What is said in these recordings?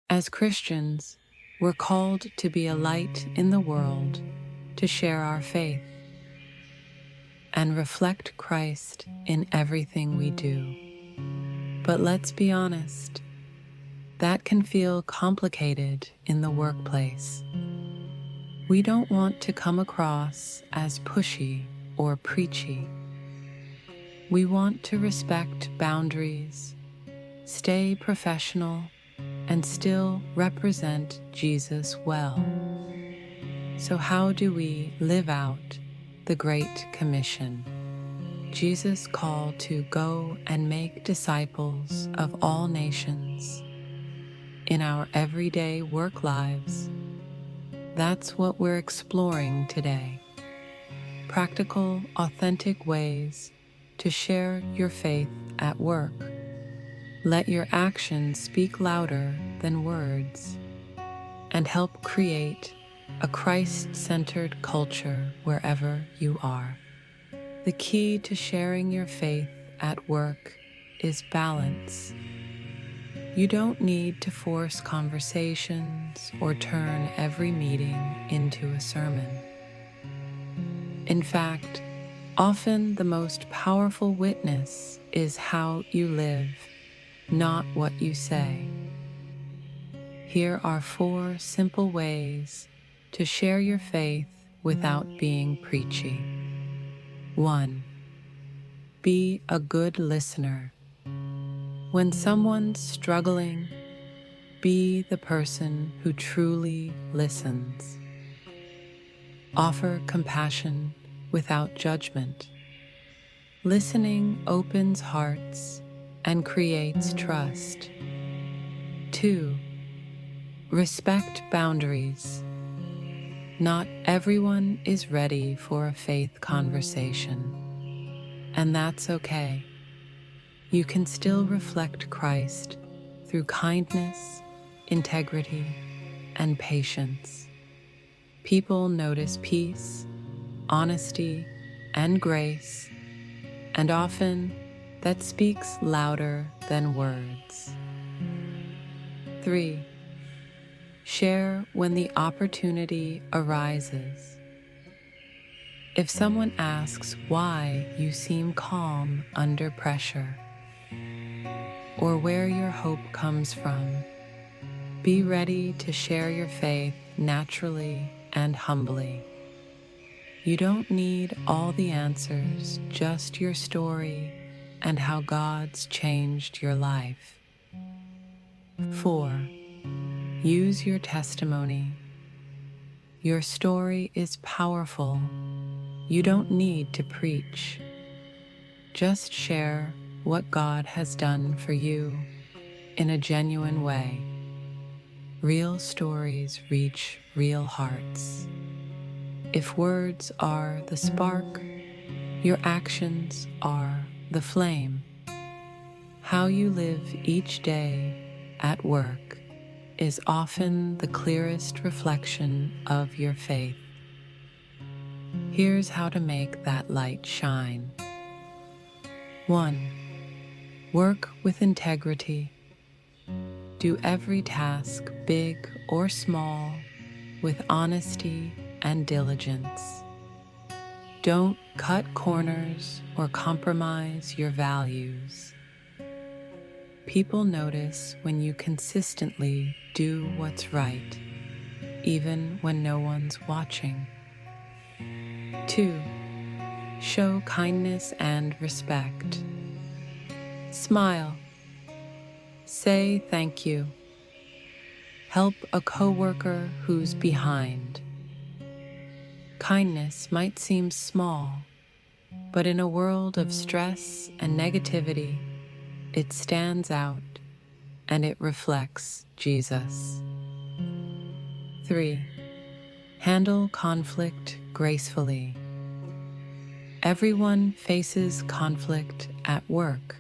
As Christians, we're called to be a light in the world, to share our faith, and reflect Christ in everything we do. But let's be honest, that can feel complicated in the workplace. We don't want to come across as pushy or preachy. We want to respect boundaries, stay professional, and still represent Jesus well. So how do we live out the Great Commission? Jesus' call to go and make disciples of all nations in our everyday work lives. That's what we're exploring today. Practical, authentic ways to share your faith at work. Let your actions speak louder than words and help create a Christ-centered culture wherever you are. The key to sharing your faith at work is balance. You don't need to force conversations or turn every meeting into a sermon. In fact, often the most powerful witness is how you live, not what you say. Here are 4 simple ways to share your faith without being preachy. 1. Be a good listener. When someone's struggling, be the person who truly listens. Offer compassion without judgment. Listening opens hearts and creates trust. 2. Respect boundaries. Not everyone is ready for a faith conversation, and that's okay. You can still reflect Christ through kindness, integrity, and patience. People notice peace, honesty, and grace, and often that speaks louder than words. 3. Share when the opportunity arises. If someone asks why you seem calm under pressure, or where your hope comes from, be ready to share your faith naturally and humbly. You don't need all the answers, just your story and how God's changed your life. 4. Use your testimony. Your story is powerful. You don't need to preach. Just share what God has done for you in a genuine way. Real stories reach real hearts. If words are the spark, your actions are the flame. How you live each day at work is often the clearest reflection of your faith. Here's how to make that light shine. 1. Work with integrity. Do every task, big or small, with honesty and diligence. Don't cut corners or compromise your values. People notice when you consistently do what's right, even when no one's watching. 2. Show kindness and respect. Smile. Say thank you. Help a coworker who's behind. Kindness might seem small, but in a world of stress and negativity, it stands out and it reflects Jesus. 3. Handle conflict gracefully. Everyone faces conflict at work,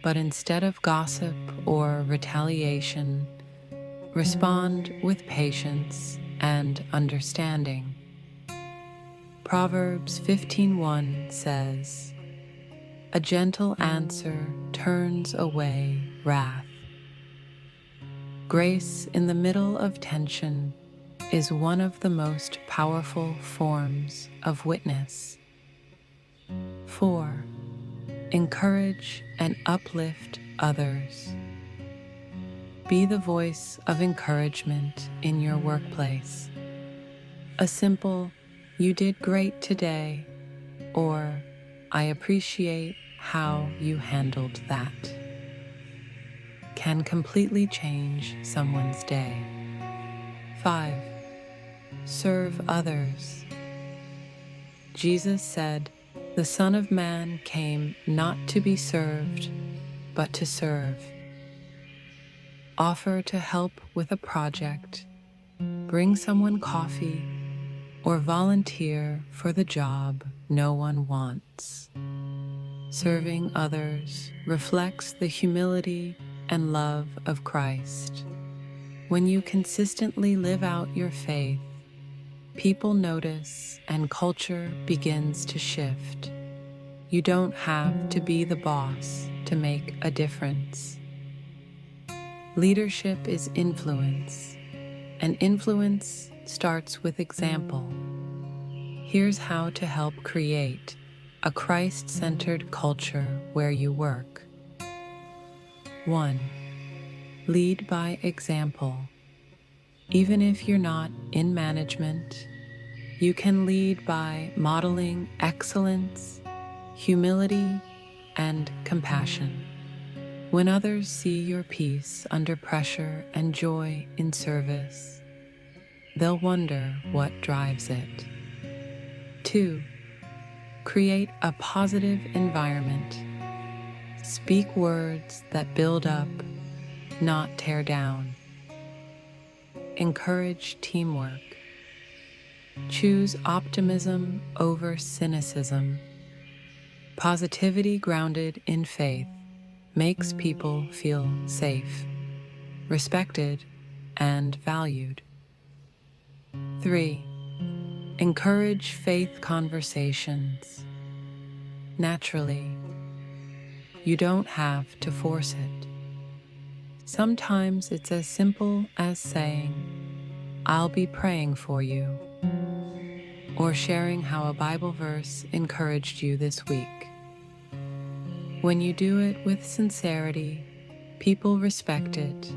but instead of gossip or retaliation, respond with patience and understanding. Proverbs 15:1 says, "A gentle answer turns away wrath." Grace in the middle of tension is one of the most powerful forms of witness. 4. Encourage and uplift others. Be the voice of encouragement in your workplace. A simple, "You did great today," or "I appreciate how you handled that," can completely change someone's day. 5. Serve others. Jesus said, "The Son of Man came not to be served, but to serve." Offer to help with a project, bring someone coffee, or volunteer for the job no one wants. Serving others reflects the humility and love of Christ. When you consistently live out your faith, people notice and culture begins to shift. You don't have to be the boss to make a difference. Leadership is influence, and influence starts with example. Here's how to help create a Christ-centered culture where you work. 1. Lead by example. Even if you're not in management, you can lead by modeling excellence, humility, and compassion. When others see your peace under pressure and joy in service, they'll wonder what drives it. 2. Create a positive environment. Speak words that build up, not tear down. Encourage teamwork. Choose optimism over cynicism. Positivity grounded in faith makes people feel safe, respected, and valued. 3. Encourage faith conversations. Naturally, you don't have to force it. Sometimes it's as simple as saying, "I'll be praying for you," or sharing how a Bible verse encouraged you this week. When you do it with sincerity, people respect it,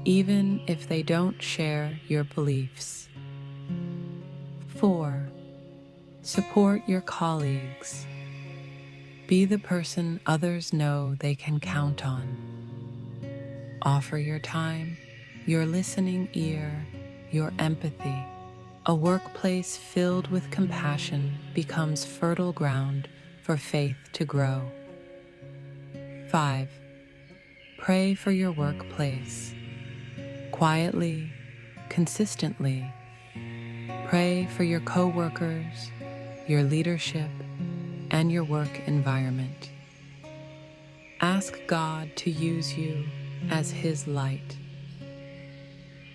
even if they don't share your beliefs. 4. Support your colleagues. Be the person others know they can count on. Offer your time, your listening ear, your empathy. A workplace filled with compassion becomes fertile ground for faith to grow. 5. Pray for your workplace. Quietly, consistently. Pray for your coworkers, your leadership, and your work environment. Ask God to use you as His light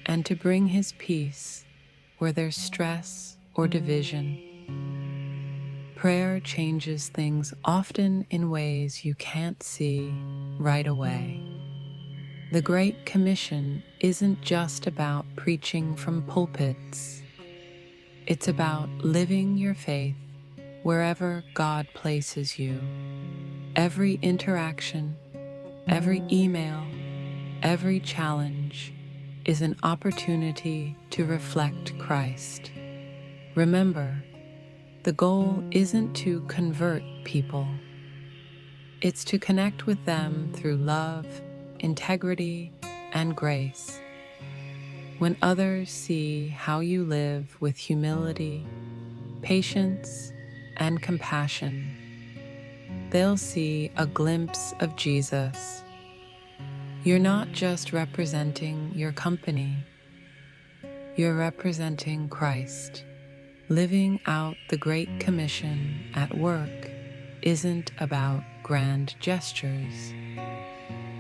and to bring His peace where there's stress or division. Prayer changes things often in ways you can't see right away. The Great Commission isn't just about preaching from pulpits. It's about living your faith wherever God places you. Every interaction, every email, every challenge is an opportunity to reflect Christ. Remember, the goal isn't to convert people. It's to connect with them through love, integrity, and grace. When others see how you live with humility, patience, and compassion, they'll see a glimpse of Jesus. You're not just representing your company, you're representing Christ. Living out the Great Commission at work isn't about grand gestures.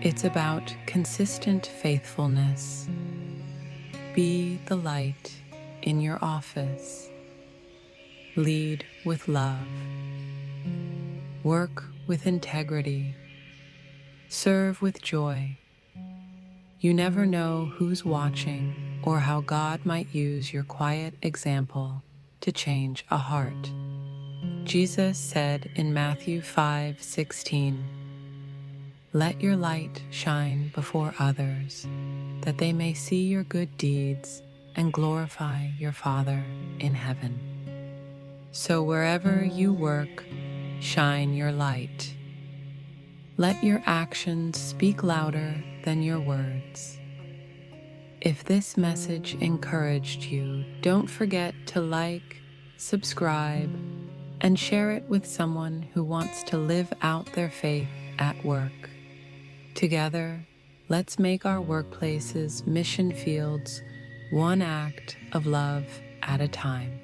It's about consistent faithfulness. Be the light in your office. Lead with love. Work with integrity. Serve with joy. You never know who's watching or how God might use your quiet example to change a heart. Jesus said in Matthew 5:16, "Let your light shine before others, that they may see your good deeds and glorify your Father in heaven." So wherever you work, shine your light. Let your actions speak louder than your words. If this message encouraged you, don't forget to like, subscribe, and share it with someone who wants to live out their faith at work. Together, let's make our workplaces mission fields, one act of love at a time.